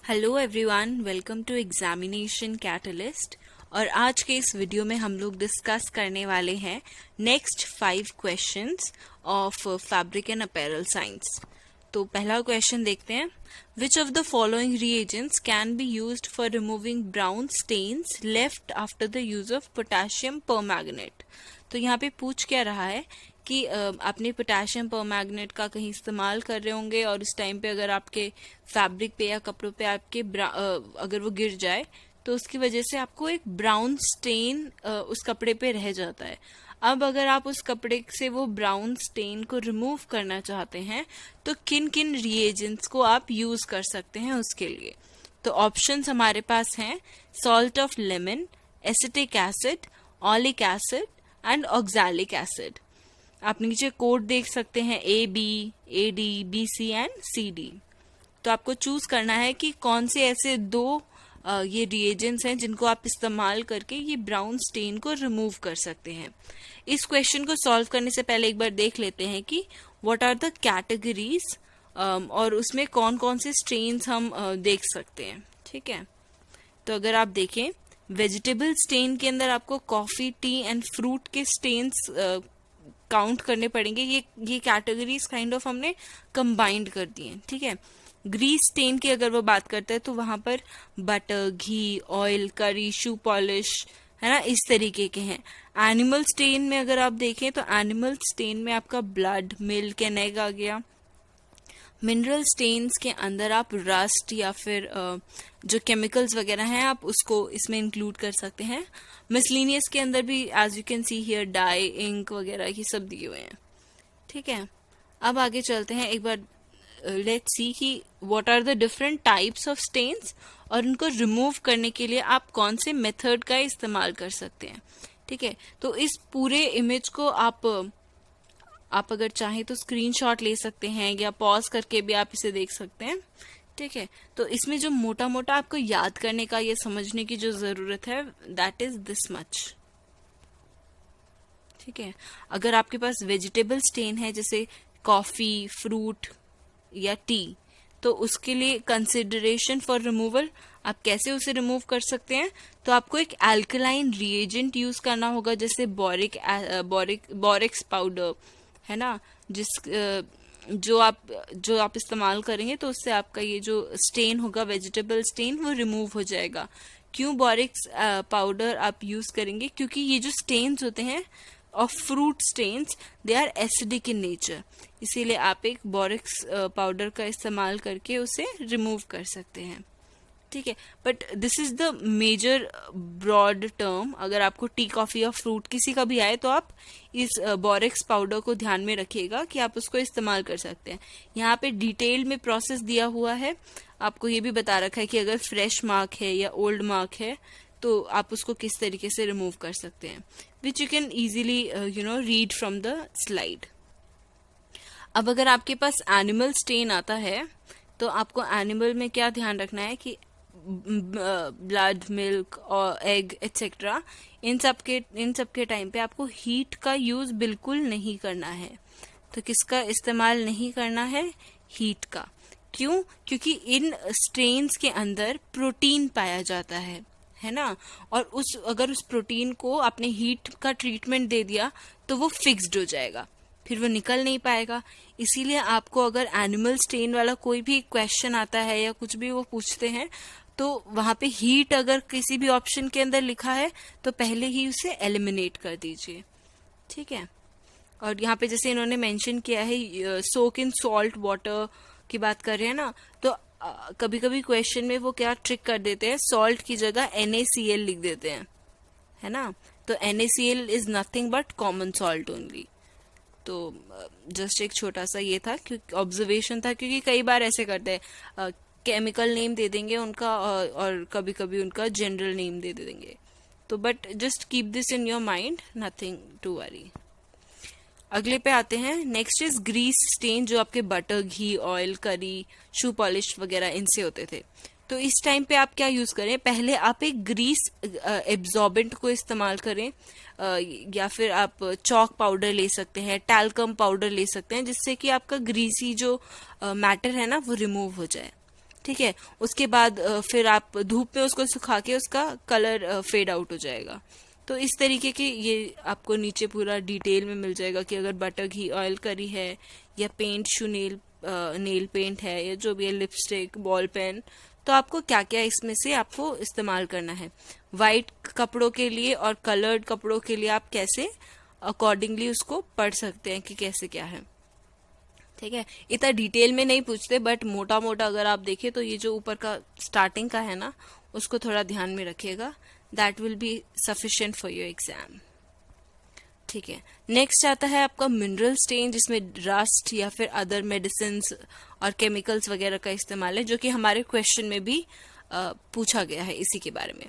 Hello everyone, welcome to examination catalyst. और आज के इस वीडियो में हम लोग डिस्कस करने वाले हैं next 5 questions of fabric and apparel science. तो पहला क्वेश्चन देखते हैं। Which of the following reagents can be used for removing brown stains left after the use of potassium permanganate. तो यहाँ पे पूछ क्या रहा है कि आपने पोटेशियम परमैंगनेट का कहीं इस्तेमाल कर रहे होंगे और उस टाइम पे अगर आपके फैब्रिक पे या कपड़ों पे आपके अगर वो गिर जाए तो उसकी वजह से आपको एक ब्राउन स्टेन उस कपड़े पे रह जाता है। अब अगर आप उस कपड़े से वो ब्राउन स्टेन को रिमूव करना चाहते हैं तो किन किन रिएजेंट्स को आप यूज कर सकते हैं उसके लिए। तो ऑप्शंस हमारे पास हैं salt of lemon, acetic acid, oleic acid and oxalic acid. आप नीचे कोड देख सकते हैं AB, AD, BC and CD। तो आपको चूज करना है कि कौन से ऐसे दो ये रिएजेंट्स हैं जिनको आप इस्तेमाल करके ये ब्राउन स्टेन को रिमूव कर सकते हैं। इस क्वेश्चन को सॉल्व करने से पहले एक बार देख लेते हैं कि व्हाट आर द कैटेगरीज और उसमें कौन कौन से स्टेन्स हम देख सकते हैं। ठीक है, तो अगर आप देखें वेजिटेबल स्टेन के अंदर आपको कॉफी, टी एंड फ्रूट के स्टेन्स काउंट करने पड़ेंगे। ये कैटेगरीज काइंड ऑफ हमने कंबाइंड कर दी हैं। ठीक है, ग्रीस स्टेन की अगर वो बात करते हैं तो वहां पर बटर, घी, ऑयल, करी, शू पॉलिश है ना, इस तरीके के हैं। एनिमल स्टेन में अगर आप देखें तो एनिमल स्टेन में आपका ब्लड, मिल्क एंड एग आ गया। मिनरल स्टेन्स के अंदर आप रस्ट या फिर जो केमिकल्स वगैरह हैं आप उसको इसमें इंक्लूड कर सकते हैं। मिसलिनियस के अंदर भी as you can see here dye, ink वगैरह ये सब दिए हुए हैं। ठीक है, अब आगे चलते हैं। एक बार लेट्स सी कि what are the different types of stains और उनको रिमूव करने के लिए आप कौन से मेथड का इस्तेमाल कर सकते हैं। ठीक है, तो इस पूरे इमेज को आप अगर चाहें तो स्क्रीनशॉट ले सकते हैं या पॉज करके भी आप इसे देख सकते हैं। ठीक है, तो इसमें जो मोटा मोटा आपको याद करने का, ये समझने की जो जरूरत है दैट इज दिस मच। ठीक है, अगर आपके पास वेजिटेबल स्टेन है जैसे कॉफी, फ्रूट या टी, तो उसके लिए कंसिडरेशन फॉर रिमूवल आप कैसे उसे रिमूव कर सकते हैं। तो आपको एक अल्कलाइन रिएजेंट यूज करना होगा जैसे बोरेक्स पाउडर है ना, जो आप इस्तेमाल करेंगे तो उससे आपका ये जो स्टेन होगा वेजिटेबल स्टेन वो रिमूव हो जाएगा। क्यों बोरेक्स पाउडर आप यूज करेंगे? क्योंकि ये जो स्टेन्स होते हैं of fruit stains they are acidic in nature, इसीलिए आप एक बोरेक्स पाउडर का इस्तेमाल करके उसे रिमूव कर सकते हैं। ठीक है, but this is the major broad term. अगर आपको टी, कॉफी या फ्रूट किसी का भी आए तो आप इस बोरेक्स पाउडर को ध्यान में रखिएगा कि आप उसको इस्तेमाल कर सकते हैं। यहाँ पे डिटेल में प्रोसेस दिया हुआ है, आपको ये भी बता रखा है कि अगर फ्रेश मार्क है या ओल्ड मार्क है तो आप उसको किस तरीके से रिमूव कर सकते हैं, which you can easily read from the slide. अब अगर आपके पास एनिमल स्टेन आता है तो आपको एनिमल में क्या ध्यान रखना है कि ब्लड, मिल्क और एग एटसेट्रा, इन सब के टाइम पे आपको हीट का यूज बिल्कुल नहीं करना है। तो किसका इस्तेमाल नहीं करना है? हीट का। क्यों? क्योंकि इन स्टेन्स के अंदर प्रोटीन पाया जाता है ना, और अगर उस प्रोटीन को आपने हीट का ट्रीटमेंट दे दिया तो वो फिक्स्ड हो जाएगा, फिर वो निकल नहीं पाएगा। इसीलिए आपको अगर एनिमल स्टेन वाला कोई भी क्वेश्चन आता है या कुछ भी वो पूछते हैं तो वहां पे हीट अगर किसी भी ऑप्शन के अंदर लिखा है तो पहले ही उसे एलिमिनेट कर दीजिए। ठीक है, और यहाँ पे जैसे इन्होंने मेंशन किया है सोक इन सॉल्ट वाटर की बात कर रहे हैं ना, तो कभी कभी क्वेश्चन में वो क्या ट्रिक कर देते हैं, सॉल्ट की जगह NaCl लिख देते हैं, है ना। तो NaCl is nothing but common salt only. तो जस्ट एक छोटा सा ये था, क्योंकि ऑब्जर्वेशन था, क्योंकि कई बार ऐसे करते हैं केमिकल नेम दे देंगे उनका और कभी कभी उनका जनरल नेम दे देंगे। तो but just keep this in your mind, nothing to worry. अगले पे आते हैं। नेक्स्ट इज ग्रीस स्टेन, जो आपके बटर, घी, ऑयल, करी, शू पॉलिश वगैरह इनसे होते थे। तो इस टाइम पे आप क्या यूज करें? पहले आप एक ग्रीस एब्जॉर्बेंट को इस्तेमाल करें या फिर आप चॉक पाउडर ले सकते हैं, टैल्कम पाउडर ले सकते हैं, जिससे कि आपका ग्रीसी जो मैटर है ना वो रिमूव हो जाए। ठीक है। उसके बाद फिर आप धूप में उसको सुखा के उसका कलर फेड आउट हो जाएगा। तो इस तरीके के ये आपको नीचे पूरा डिटेल में मिल जाएगा कि अगर बटर घी ऑयल करी है या पेंट शू नेल पेंट है या जो भी है, लिपस्टिक, बॉल पेन, तो आपको क्या क्या इसमें से आपको इस्तेमाल करना है। वाइट कपड़ों के लिए और कलर्ड कपड़ों के लिए आप कैसे अकॉर्डिंगली उसको पढ़ सकते हैं कि कैसे क्या है। ठीक है, इतना डिटेल में नहीं पूछते, बट मोटा मोटा अगर आप देखें तो ये जो ऊपर का स्टार्टिंग का है ना, उसको थोड़ा ध्यान में रखिएगा। That will be sufficient for your exam. ठीक है, नेक्स्ट आता है आपका मिनरल स्टेन, जिसमें रस्ट या फिर अदर मेडिसिन और केमिकल्स वगैरह का इस्तेमाल है, जो कि हमारे क्वेश्चन में भी पूछा गया है इसी के बारे में।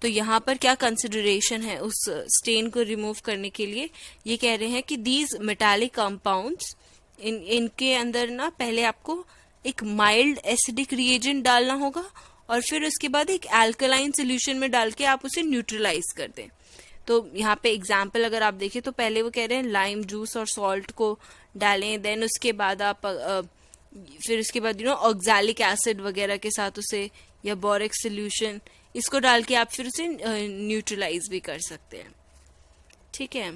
तो यहाँ पर क्या कंसिडरेशन है उस स्टेन को रिमूव करने के लिए, ये कह रहे हैं कि दीज मेटालिक कंपाउंड्स, इनके अंदर ना पहले आपको एक माइल्ड एसिडिक रिएजेंट डालना होगा और फिर उसके बाद एक अल्कलाइन सोल्यूशन में डाल के आप उसे न्यूट्रलाइज कर दें। तो यहाँ पे एग्जाम्पल अगर आप देखें तो पहले वो कह रहे हैं लाइम जूस और सॉल्ट को डालें, देन उसके बाद आप फिर उसके बाद ऑक्सैलिक एसिड वगैरह के साथ उसे, या बोरेक्स सोल्यूशन, इसको डाल के आप फिर उसे न्यूट्रलाइज भी कर सकते हैं। ठीक है,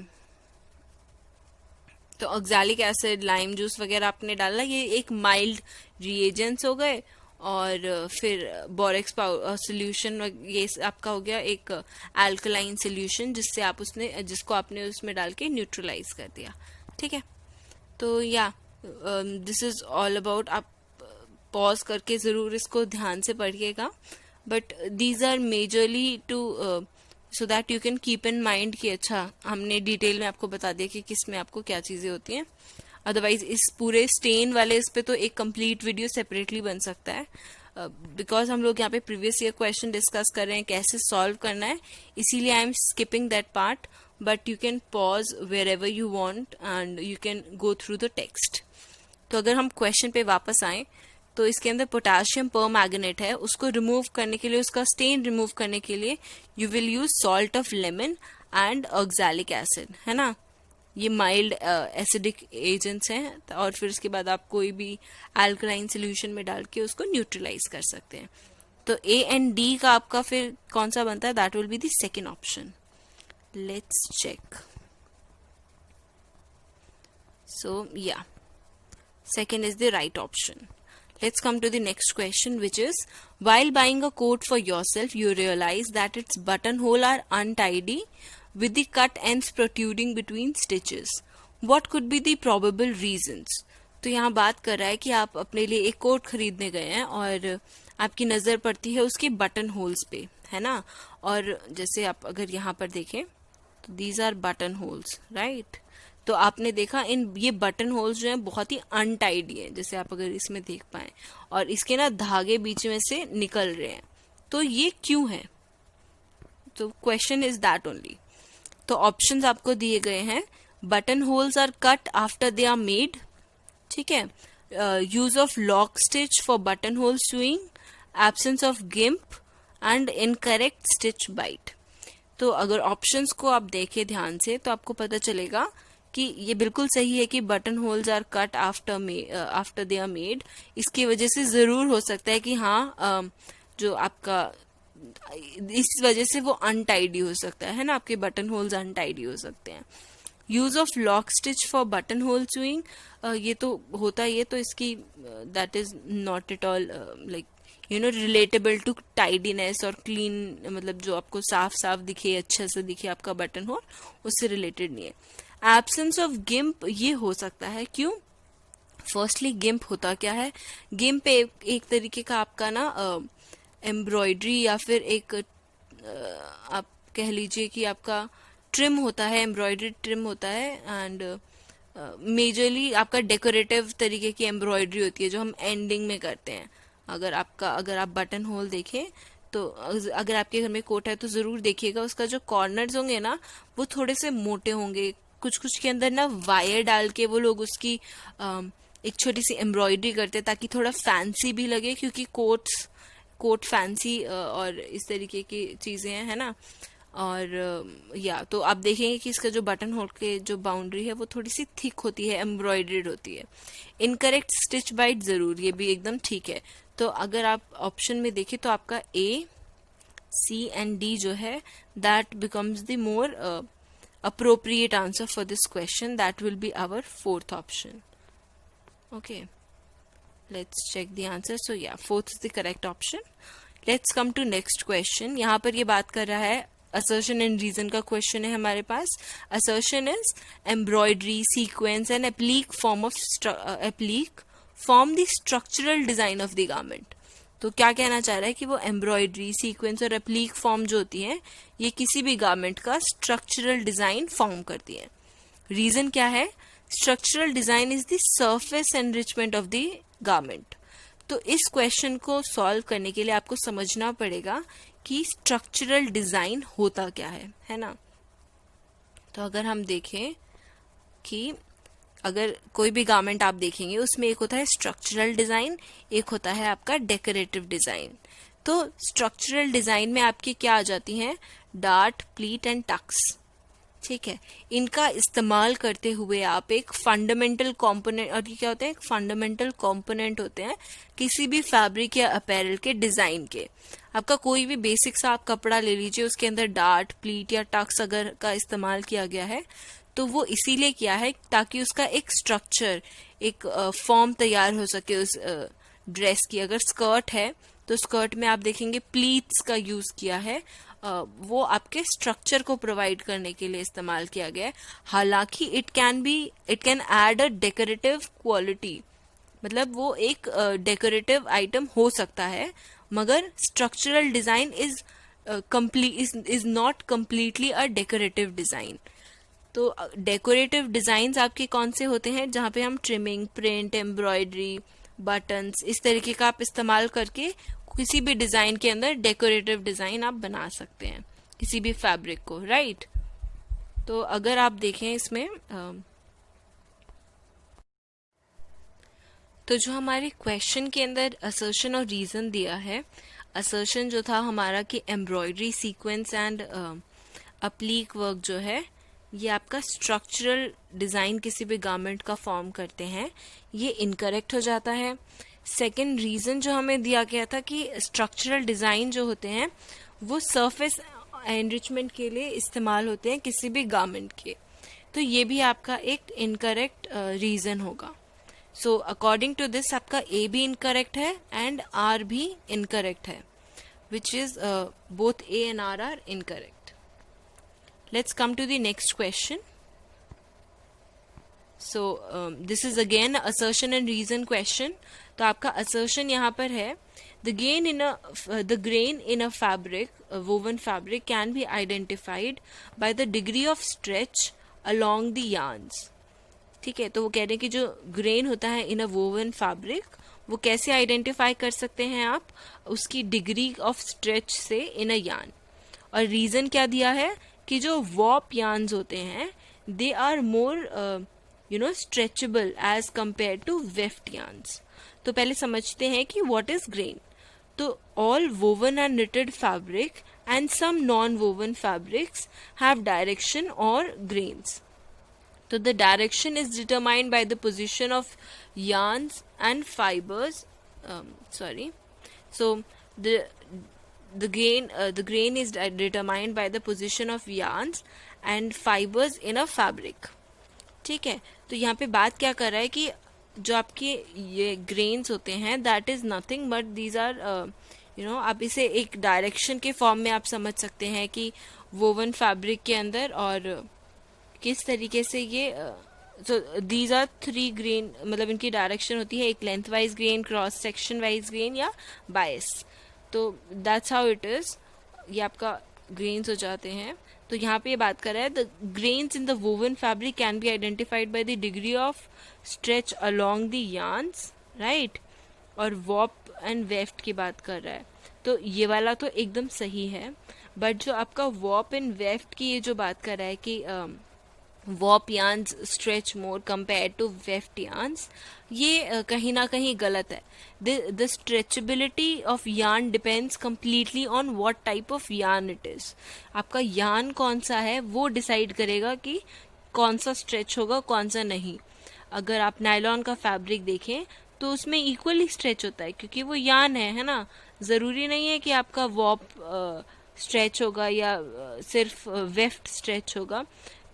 तो ऑक्सैलिक एसिड, लाइम जूस वगैरह आपने डाला, ये एक माइल्ड रिएजेंट्स हो गए, और फिर बोरेक्स सोल्यूशन ये आपका हो गया एक अल्कलाइन सोल्यूशन जिसको आपने उसमें डाल के न्यूट्रलाइज कर दिया। ठीक है, तो या दिस इज ऑल अबाउट। आप पॉज करके जरूर इसको ध्यान से पढ़िएगा, but these are majorly two so that you can keep in mind कि अच्छा हमने डिटेल में आपको बता दिया कि किस में आपको क्या चीजें होती हैं। अदरवाइज इस पूरे स्टेन वाले इस पे तो एक कंप्लीट वीडियो सेपरेटली बन सकता है, बिकॉज हम लोग यहाँ पे प्रीवियस ईयर क्वेश्चन डिस्कस कर रहे हैं कैसे सॉल्व करना है, इसीलिए I am skipping that part, but you can pause wherever you want and you can go through the text. तो अगर हम क्वेश्चन पे वापस आए तो इसके अंदर पोटेशियम परमैंगनेट है, उसको रिमूव करने के लिए, उसका स्टेन रिमूव करने के लिए you will use salt of lemon and oxalic acid, है ना। ये माइल्ड एसिडिक एजेंट्स हैं, और फिर उसके बाद आप कोई भी अल्कलाइन सोल्यूशन में डाल के उसको न्यूट्रलाइज कर सकते हैं। तो ए एंड डी का आपका फिर कौन सा बनता है, that will be the second option. Let's check. So yeah second is the right option. Let's come to the next question, which is, while buying a coat for yourself, you realize that its buttonhole are untidy with the cut ends protruding between stitches. What could be the probable reasons? तो यहाँ बात कर रहा है कि आप अपने लिए एक कोट खरीदने गए हैं और आपकी नजर पड़ती है उसके बटन होल्स पे, है ना। और जैसे आप अगर यहाँ पर देखें तो these are button holes, right. तो आपने देखा ये बटन होल्स जो हैं बहुत ही अनटाइडी है, जैसे आप अगर इसमें देख पाए, और इसके ना धागे बीच में से निकल रहे हैं। तो ये क्यों है? तो क्वेश्चन इज दैट ओनली। तो ऑप्शंस आपको दिए गए हैं, button holes are cut after they are made, ठीक है, use of lock stitch for button hole sewing, absence of gimp and incorrect stitch bite. तो अगर ऑप्शंस को आप देखें ध्यान से तो आपको पता चलेगा कि ये बिल्कुल सही है कि button holes are cut after they are made. इसकी वजह से जरूर हो सकता है कि हाँ जो आपका इस वजह से वो अनटाइडी हो सकता है ना, आपके बटन होल्स अनटाइडी हो सकते हैं। Use of lock stitch for button hole sewing, ये तो होता ही है, तो इसकी that is not at all like relatable to tidiness और क्लीन, मतलब जो आपको साफ साफ दिखे, अच्छे से दिखे आपका बटन होल, उससे रिलेटेड नहीं है। एब्सेंस ऑफ गिम्प, ये हो सकता है, क्यों? फर्स्टली गिम्प होता क्या है? गिम्प एक तरीके का आपका ना एम्ब्रॉयडरी या फिर एक आप कह लीजिए कि आपका ट्रिम होता है, एम्ब्रॉयडरी ट्रिम होता है, एंड मेजरली आपका डेकोरेटिव तरीके की एम्ब्रॉयडरी होती है जो हम एंडिंग में करते हैं। अगर आप बटन होल देखें तो अगर आपके घर में कोट है तो जरूर देखिएगा, उसका जो कॉर्नर्स होंगे ना वो थोड़े से मोटे होंगे, कुछ के अंदर ना वायर डाल के वो लोग उसकी एक छोटी सी एम्ब्रॉयडरी करते हैं ताकि थोड़ा फैंसी भी लगे, क्योंकि कोट फैंसी और इस तरीके की चीजें हैं, है ना। और या तो आप देखेंगे कि इसका जो बटन होल के जो बाउंड्री है वो थोड़ी सी थिक होती है, एम्ब्रॉयडर्ड होती है। इनकरेक्ट स्टिच बाइट, जरूर ये भी एकदम ठीक है। तो अगर आप ऑप्शन में देखें तो आपका ए, सी एंड डी जो है that becomes the more appropriate answer for this question. That will be our fourth option. Okay, let's check the answer. So yeah, fourth is the correct option. Let's come to next question. यहाँ पर ये बात कर रहा है assertion and reason का question है हमारे पास. Assertion is embroidery, sequence and applique form the structural design of the garment. तो क्या कहना चाह रहा है कि वो एम्ब्रॉयडरी, सीक्वेंस और एप्लीक फॉर्म जो होती है ये किसी भी गारमेंट का स्ट्रक्चरल डिजाइन फॉर्म करती है. रीजन क्या है? Structural design is the surface enrichment of the garment. तो इस क्वेश्चन को सॉल्व करने के लिए आपको समझना पड़ेगा कि स्ट्रक्चरल डिजाइन होता क्या है ना. तो अगर हम देखें कि अगर कोई भी गारमेंट आप देखेंगे उसमें एक होता है स्ट्रक्चरल डिजाइन, एक होता है आपका डेकोरेटिव डिजाइन. तो स्ट्रक्चरल डिजाइन में आपकी क्या आ जाती हैं? Dart, pleat and tucks. ठीक है, इनका इस्तेमाल करते हुए आप एक फंडामेंटल कंपोनेंट, और ये क्या होते हैं? एक फंडामेंटल कंपोनेंट होते हैं किसी भी फैब्रिक या अपैरल के डिजाइन के. आपका कोई भी बेसिक सा आप कपड़ा ले लीजिए, उसके अंदर डार्ट, प्लीट या टक्स अगर का इस्तेमाल किया गया है तो वो इसीलिए किया है ताकि उसका एक स्ट्रक्चर, एक फॉर्म तैयार हो सके उस ड्रेस की. अगर स्कर्ट है तो स्कर्ट में आप देखेंगे प्लीट्स का यूज किया है, वो आपके स्ट्रक्चर को प्रोवाइड करने के लिए इस्तेमाल किया गया है. हालांकि it can add a decorative quality, मतलब वो एक डेकोरेटिव आइटम हो सकता है, मगर structural design is not completely a decorative design. तो डेकोरेटिव डिजाइन्स आपके कौन से होते हैं? जहाँ पे हम ट्रिमिंग, प्रिंट, एम्ब्रॉयडरी, बटन्स इस तरीके का आप इस्तेमाल करके किसी भी डिजाइन के अंदर डेकोरेटिव डिजाइन आप बना सकते हैं किसी भी फैब्रिक को, राइट. तो अगर आप देखें इसमें तो जो हमारे क्वेश्चन के अंदर असर्शन और रीजन दिया है, असर्शन जो था हमारा कि एम्ब्रॉयडरी, सीक्वेंस एंड अप्लीक वर्क जो है ये आपका स्ट्रक्चरल डिजाइन किसी भी गारमेंट का फॉर्म करते हैं, ये इनकरेक्ट हो जाता है. सेकंड रीजन जो हमें दिया गया था कि स्ट्रक्चरल डिजाइन जो होते हैं वो सरफेस एनरिचमेंट के लिए इस्तेमाल होते हैं किसी भी गारमेंट के, तो ये भी आपका एक इनकरेक्ट रीजन होगा. सो अकॉर्डिंग टू दिस आपका ए भी इनकरेक्ट है एंड आर भी इनकरेक्ट है, which is both A and R are incorrect. Let's come to the next question. So this is again assertion and reason question. तो आपका assertion यहाँ पर है the grain in a fabric, a woven fabric can be identified by the degree of stretch along the yarns. ठीक है, तो वो कह रहे हैं कि जो ग्रेन होता है इन अ वोवन फैब्रिक वो कैसे आइडेंटिफाई कर सकते हैं आप? उसकी डिग्री ऑफ स्ट्रेच से इन अ यार्न. और रीजन क्या दिया है कि जो वॉप यार्न्स होते हैं they are more stretchable as compare to weft yarns. तो पहले समझते हैं कि व्हाट इज ग्रेन. तो all woven and knitted fabric and some non-woven fabrics have direction or grains. So the direction is determined by the position of yarns and fibers. So the grain is determined by the position of yarns and fibers in a fabric. ठीक है, तो यहाँ पे बात क्या कर रहा है कि जो आपके ये ग्रेन्स होते हैं that is nothing but these are आप इसे एक डायरेक्शन के फॉर्म में आप समझ सकते हैं कि वोवन फैब्रिक के अंदर और किस तरीके से ये दीज आर 3 ग्रेन, मतलब इनकी डायरेक्शन होती है एक length wise grain, cross section wise grain या बायस. तो दैट्स हाउ इट इज. ये आपका ग्रेन्स हो जाते हैं. तो यहाँ पे ये बात कर रहा है the grains in the woven fabric can be identified by the degree of stretch along the yarns, right. और वॉप एंड वेफ्ट की बात कर रहा है, तो ये वाला तो एकदम सही है. बट जो आपका वॉप एंड वेफ्ट की ये जो बात कर रहा है कि warp yarns stretch more compare to weft yarns, ये कहीं ना कहीं गलत है. The stretchability of yarn depends completely on what type of yarn it is. आपका यार्न कौन सा है वो डिसाइड करेगा कि कौन सा स्ट्रेच होगा कौन सा नहीं. अगर आप नायलॉन का फैब्रिक देखें तो उसमें इक्वली स्ट्रेच होता है, क्योंकि वो यान है ना। ज़रूरी नहीं है कि आपका वॉप स्ट्रेच होगा या सिर्फ वेफ्ट स्ट्रेच होगा।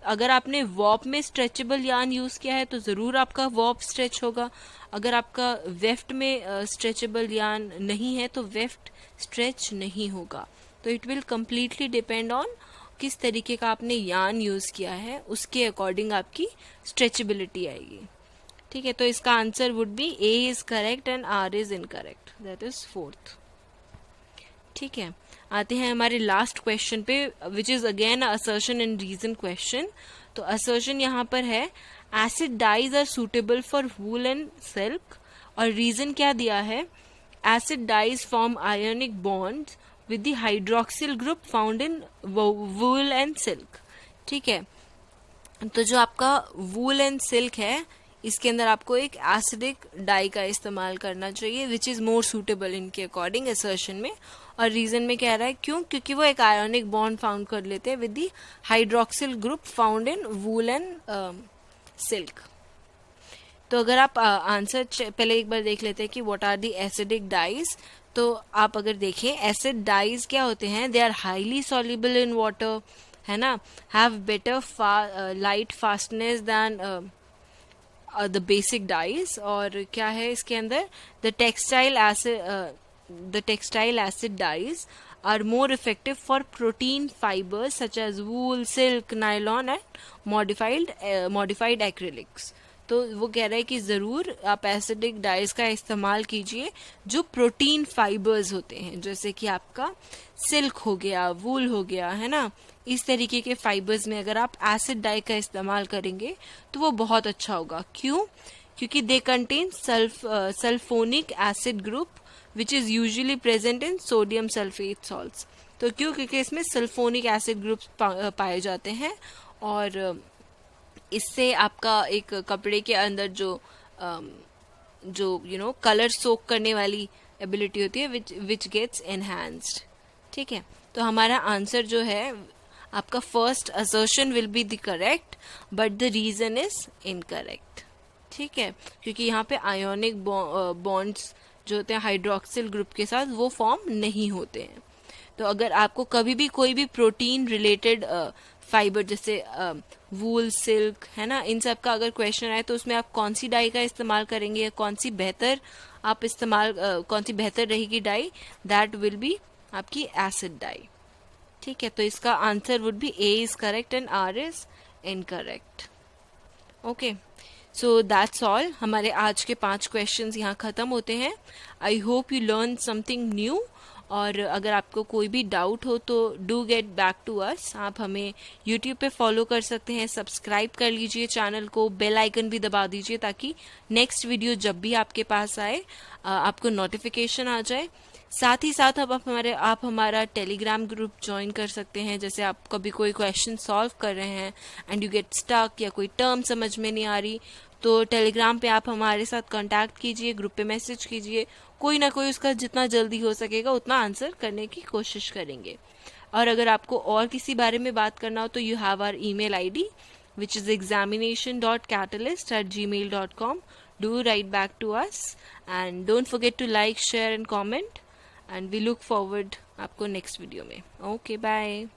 अगर आपने वॉप में स्ट्रेचेबल यान यूज़ किया है तो ज़रूर आपका वॉप स्ट्रेच होगा। अगर आपका वेफ्ट में स्ट्रेचेबल यान नहीं है तो वेफ्ट स्ट्रेच नहीं होगा। तो it will completely depend on किस तरीके का आपने यान यूज़ किया है, उसके अकॉर्डिंग आपकी स्ट्रेचेबिलिटी आएगी। ठीक है, तो इसका answer would be A is correct and R is incorrect, that is fourth. ठीक है, आते हैं हमारे लास्ट क्वेश्चन पे, which is again assertion and reason question. तो असर्शन यहाँ पर है acid dyes are suitable for wool and silk, और रीजन क्या दिया है, acid dyes form ionic bonds with the hydroxyl group found in wool and silk. ठीक है, तो जो आपका वूल एंड सिल्क है इसके अंदर आपको एक एसिडिक डाई का इस्तेमाल करना चाहिए, विच इज मोर सूटेबल इनके अकॉर्डिंग असर्शन में। और रीजन में कह रहा है क्यों, क्योंकि वो एक आयोनिक बॉन्ड फाउंड कर लेते हैं with the hydroxyl group found in wool and silk. तो अगर आप आंसर पहले एक बार देख लेते हैं कि what are the acidic dyes. तो आप अगर देखें एसिड डाइज क्या होते हैं, they are highly soluble in water, है ना, have better light fastness than the basic dyes. और क्या है इसके अंदर, the textile acid dyes are more effective for protein fibers such as wool, silk, nylon and modified acrylics। तो वो कह रहा है कि ज़रूर आप एसिडिक डाइज का इस्तेमाल कीजिए जो प्रोटीन फाइबर्स होते हैं, जैसे कि आपका सिल्क हो गया, वूल हो गया, है ना, इस तरीके के फाइबर्स में अगर आप एसिड डाई का इस्तेमाल करेंगे तो वो बहुत अच्छा होगा। क्यों, क्योंकि they contain sulphonic acid group which is usually present in sodium sulphate salts. तो क्यों, क्योंकि इसमें सल्फोनिक एसिड ग्रुप्स पाए जाते हैं, और इससे आपका एक कपड़े के अंदर जो कलर सोक करने वाली एबिलिटी होती है विच गेट्स एनहांस्ड। ठीक है, तो हमारा आंसर जो है आपका first assertion will be the correct but the reason is incorrect. ठीक है, क्योंकि यहाँ पे आयोनिक बॉन्ड्स जो होते हैं हाइड्रोक्सिल ग्रुप के साथ वो फॉर्म नहीं होते हैं। तो अगर आपको कभी भी कोई भी प्रोटीन रिलेटेड फाइबर जैसे वूल, सिल्क, है ना, इन सब का अगर क्वेश्चन आए तो उसमें आप कौन सी डाई का इस्तेमाल करेंगे या कौन सी बेहतर रहेगी डाई, दैट विल बी आपकी एसिड डाई। ठीक है, तो इसका answer would be A is correct and R is incorrect. Okay, so that's all. हमारे आज के 5 क्वेश्चंस यहाँ खत्म होते हैं। I hope you learn something new, और अगर आपको कोई भी डाउट हो तो do get back to us. आप हमें यूट्यूब पे फॉलो कर सकते हैं, सब्सक्राइब कर लीजिए चैनल को, बेल आइकन भी दबा दीजिए ताकि नेक्स्ट वीडियो जब भी आपके पास आए आपको नोटिफिकेशन आ जाए। साथ ही साथ आप हमारा टेलीग्राम ग्रुप ज्वाइन कर सकते हैं। जैसे आप कभी कोई क्वेश्चन सॉल्व कर रहे हैं एंड यू गेट स्टक या कोई टर्म समझ में नहीं आ रही, तो टेलीग्राम पे आप हमारे साथ कांटेक्ट कीजिए, ग्रुप पे मैसेज कीजिए, कोई ना कोई उसका जितना जल्दी हो सकेगा उतना आंसर करने की कोशिश करेंगे। और अगर आपको और किसी बारे में बात करना हो तो you have our email ID which is examination.catalyst@gmail.com. Do write back to us and don't forget to like, share and comment, and we look forward आपको नेक्स्ट वीडियो में। Okay, bye.